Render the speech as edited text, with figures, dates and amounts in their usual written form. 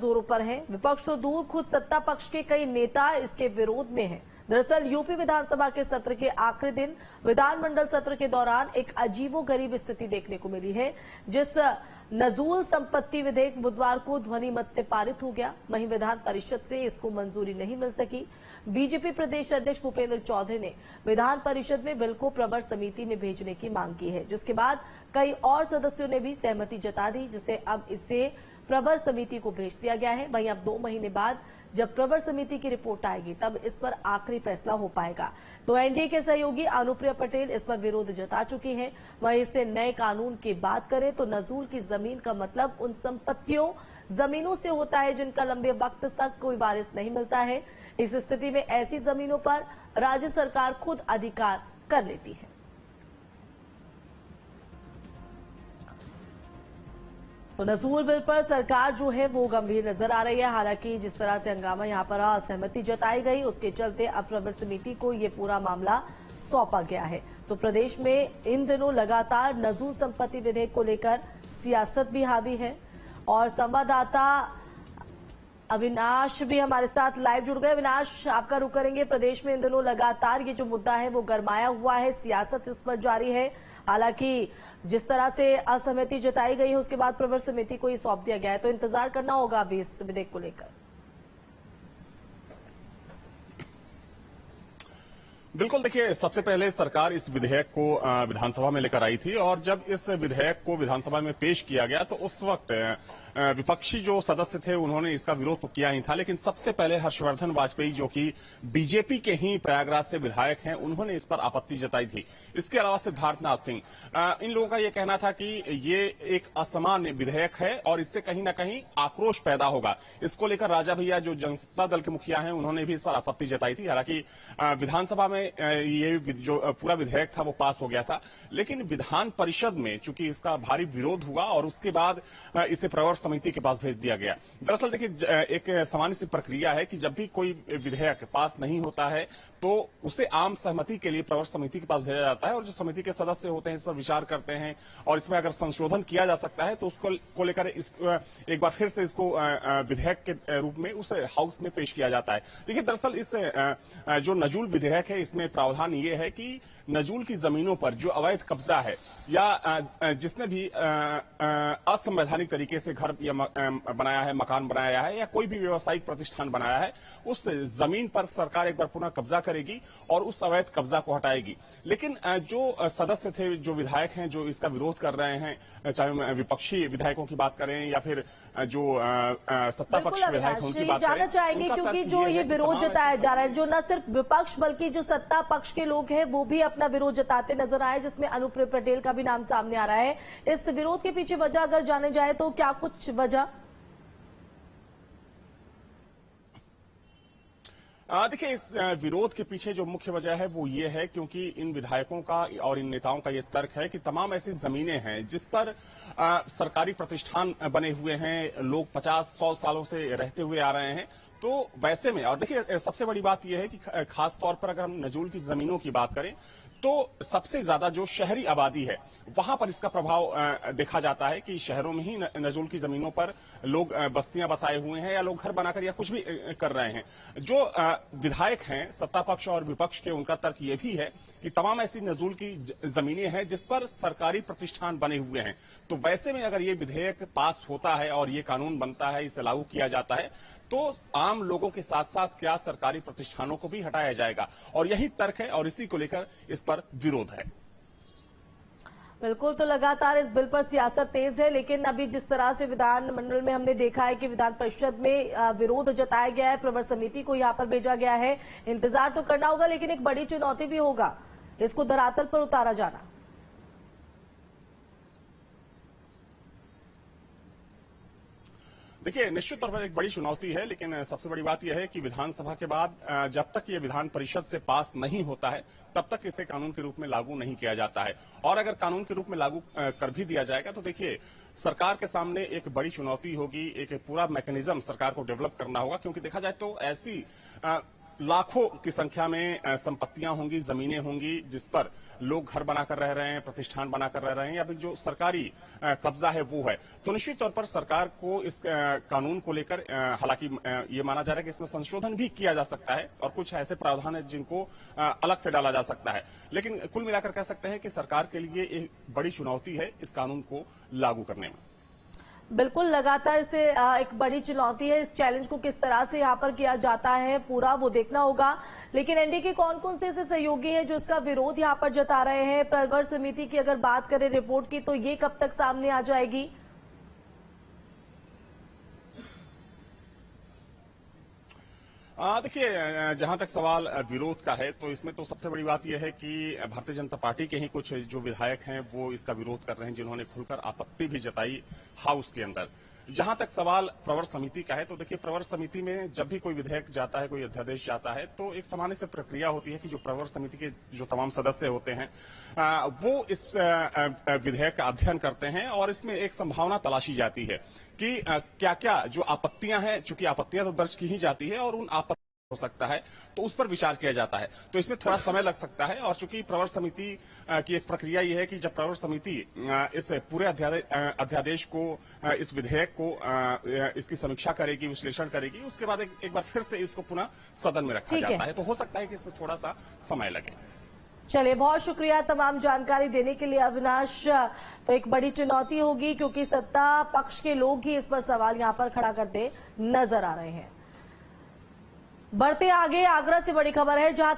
जोरों पर है। विपक्ष तो दूर, खुद सत्ता पक्ष के कई नेता इसके विरोध में हैं। दरअसल यूपी विधानसभा के सत्र के आखिरी दिन विधानमंडल सत्र के दौरान एक अजीबोगरीब स्थिति देखने को मिली है। जिस नजूल संपत्ति विधेयक बुधवार को ध्वनि मत से पारित हो गया, वहीं विधान परिषद से इसको मंजूरी नहीं मिल सकी। बीजेपी प्रदेश अध्यक्ष भूपेंद्र चौधरी ने विधान परिषद में बिल को प्रवर समिति में भेजने की मांग की है, जिसके बाद कई और सदस्यों ने भी सहमति जता दी, जिसे अब इसे प्रवर समिति को भेज दिया गया है। वहीं अब 2 महीने बाद जब प्रवर समिति की रिपोर्ट आएगी, तब इस पर आखिरी फैसला हो पाएगा। तो एनडीए के सहयोगी अनुप्रिया पटेल इस पर विरोध जता चुकी हैं। वहीं इससे नए कानून की बात करें तो नजूल की जमीन का मतलब उन संपत्तियों, जमीनों से होता है जिनका लंबे वक्त तक कोई वारिस नहीं मिलता है। इस स्थिति में ऐसी जमीनों पर राज्य सरकार खुद अधिकार कर लेती है। तो नजूल बिल पर सरकार जो है वो गंभीर नजर आ रही है। हालांकि जिस तरह से हंगामा यहां पर असहमति जताई गई, उसके चलते अब प्रवर समिति को ये पूरा मामला सौंपा गया है। तो प्रदेश में इन दिनों लगातार नजूल संपत्ति विधेयक को लेकर सियासत भी हावी है। और संवाददाता अविनाश भी हमारे साथ लाइव जुड़ गए। अविनाश, आपका रुख करेंगे। प्रदेश में इन दिनों लगातार ये जो मुद्दा है वो गरमाया हुआ है, सियासत इस पर जारी है। हालांकि जिस तरह से असहमति जताई गई है, उसके बाद प्रवर समिति को ये सौंप दिया गया है, तो इंतजार करना होगा अभी इस विधेयक को लेकर। बिल्कुल, देखिए, सबसे पहले सरकार इस विधेयक को विधानसभा में लेकर आई थी और जब इस विधेयक को विधानसभा में पेश किया गया तो उस वक्त विपक्षी जो सदस्य थे उन्होंने इसका विरोध तो किया ही था, लेकिन सबसे पहले हर्षवर्धन वाजपेयी, जो कि बीजेपी के ही प्रयागराज से विधायक हैं, उन्होंने इस पर आपत्ति जताई थी। इसके अलावा सिद्धार्थनाथ सिंह, इन लोगों का यह कहना था कि ये एक असामान्य विधेयक है और इससे कहीं ना कहीं आक्रोश पैदा होगा। इसको लेकर राजा भैया, जो जनता दल के मुखिया हैं, उन्होंने भी इस पर आपत्ति जताई थी। हालांकि विधानसभा में ये जो पूरा विधेयक था वो पास हो गया था, लेकिन विधान परिषद में चूंकि इसका भारी विरोध हुआ और उसके बाद इसे प्रवर समिति के पास भेज दिया गया। दरअसल देखिए, एक सामान्य सी प्रक्रिया है कि जब भी कोई विधेयक पास नहीं होता है तो उसे आम सहमति के लिए प्रवर समिति के पास भेजा जाता है और जो समिति के सदस्य होते हैं इस पर विचार करते हैं और इसमें अगर संशोधन किया जा सकता है तो उसको लेकर एक बार फिर से इसको विधेयक के रूप में उस हाउस में पेश किया जाता है। देखिए, दरअसल इस जो नजूल विधेयक है, इसमें प्रावधान ये है कि नजूल की जमीनों पर जो अवैध कब्जा है या जिसने भी असंवैधानिक तरीके से घर बनाया है, मकान बनाया है या कोई भी व्यावसायिक प्रतिष्ठान बनाया है, उस जमीन पर सरकार एक बार पुनः कब्जा करेगी और उस अवैध कब्जा को हटाएगी। लेकिन जो सदस्य थे, जो विधायक हैं, जो इसका विरोध कर रहे हैं, चाहे विपक्षी विधायकों की बात करें या फिर जो सत्ता पक्ष विधायक हैं उनकी बात करें, जानना चाहेंगे क्योंकि जो ये विरोध जताया जा रहा है, जो न सिर्फ विपक्ष बल्कि जो सत्ता पक्ष के लोग हैं वो भी अपना विरोध जताते नजर आए, जिसमें अनुप्रिया पटेल का भी नाम सामने आ रहा है। इस विरोध के पीछे वजह अगर जाने जाए तो क्या कुछ वजह? देखिए, इस विरोध के पीछे जो मुख्य वजह है वो ये है क्योंकि इन विधायकों का और इन नेताओं का ये तर्क है कि तमाम ऐसी जमीनें हैं जिस पर सरकारी प्रतिष्ठान बने हुए हैं, लोग 50-100 सालों से रहते हुए आ रहे हैं। तो वैसे में, और देखिए सबसे बड़ी बात यह है कि खास तौर पर अगर हम नजूल की जमीनों की बात करें तो सबसे ज्यादा जो शहरी आबादी है वहां पर इसका प्रभाव देखा जाता है कि शहरों में ही नजूल की जमीनों पर लोग बस्तियां बसाए हुए हैं या लोग घर बनाकर या कुछ भी कर रहे हैं। जो विधायक हैं सत्ता पक्ष और विपक्ष के, उनका तर्क यह भी है कि तमाम ऐसी नजूल की जमीनें हैं जिस पर सरकारी प्रतिष्ठान बने हुए हैं। तो वैसे में अगर ये विधेयक पास होता है और ये कानून बनता है, इसे लागू किया जाता है, तो आम लोगों के साथ साथ क्या सरकारी प्रतिष्ठानों को भी हटाया जाएगा और यही तर्क है और इसी को लेकर इस पर विरोध है। बिल्कुल, तो लगातार इस बिल पर सियासत तेज है, लेकिन अभी जिस तरह से विधानमंडल में हमने देखा है कि विधान परिषद में विरोध जताया गया है, प्रवर समिति को यहां पर भेजा गया है। इंतजार तो करना होगा, लेकिन एक बड़ी चुनौती भी होगा इसको धरातल पर उतारा जाना। देखिए, निश्चित तौर पर एक बड़ी चुनौती है, लेकिन सबसे बड़ी बात यह है कि विधानसभा के बाद जब तक ये विधान परिषद से पास नहीं होता है तब तक इसे कानून के रूप में लागू नहीं किया जाता है। और अगर कानून के रूप में लागू कर भी दिया जाएगा तो देखिए सरकार के सामने एक बड़ी चुनौती होगी, एक पूरा मैकेनिज्म सरकार को डेवलप करना होगा, क्योंकि देखा जाए तो ऐसी लाखों की संख्या में संपत्तियां होंगी, जमीनें होंगी, जिस पर लोग घर बनाकर रह रहे हैं, प्रतिष्ठान बनाकर रह रहे हैं, या फिर जो सरकारी कब्जा है वो है। तो निश्चित तौर पर सरकार को इस कानून को लेकर हालांकि ये माना जा रहा है कि इसमें संशोधन भी किया जा सकता है और कुछ ऐसे प्रावधान है जिनको अलग से डाला जा सकता है। लेकिन कुल मिलाकर कह सकते हैं कि सरकार के लिए एक बड़ी चुनौती है इस कानून को लागू करने में। बिल्कुल, लगातार इसे एक बड़ी चुनौती है। इस चैलेंज को किस तरह से यहाँ पर किया जाता है पूरा वो देखना होगा। लेकिन एनडीए के कौन कौन से ऐसे सहयोगी हैं जो इसका विरोध यहाँ पर जता रहे हैं? प्रवर समिति की अगर बात करें रिपोर्ट की, तो ये कब तक सामने आ जाएगी? देखिए, जहां तक सवाल विरोध का है तो इसमें तो सबसे बड़ी बात यह है कि भारतीय जनता पार्टी के ही कुछ जो विधायक हैं वो इसका विरोध कर रहे हैं, जिन्होंने खुलकर आपत्ति भी जताई हाउस के अंदर। जहां तक सवाल प्रवर समिति का है तो देखिए, प्रवर समिति में जब भी कोई विधेयक जाता है, कोई अध्यादेश जाता है, तो एक सामान्य से प्रक्रिया होती है कि जो प्रवर समिति के जो तमाम सदस्य होते हैं वो इस विधेयक का अध्ययन करते हैं और इसमें एक संभावना तलाशी जाती है कि क्या क्या जो आपत्तियां हैं, चूंकि आपत्तियां तो दर्ज की ही जाती है और उन हो सकता है तो उस पर विचार किया जाता है। तो इसमें थोड़ा समय लग सकता है और चूंकि प्रवर समिति की एक प्रक्रिया यह है कि जब प्रवर समिति इस पूरे अध्यादेश को, इस विधेयक को इसकी समीक्षा करेगी, विश्लेषण करेगी, उसके बाद एक बार फिर से इसको पुनः सदन में रखा जाता है। तो हो सकता है कि इसमें थोड़ा सा समय लगे। चलिए, बहुत शुक्रिया तमाम जानकारी देने के लिए अविनाश। तो एक बड़ी चुनौती होगी क्योंकि सत्ता पक्ष के लोग ही इस पर सवाल यहां पर खड़ा करते नजर आ रहे हैं। बढ़ते आगे, आगरा से बड़ी खबर है जहां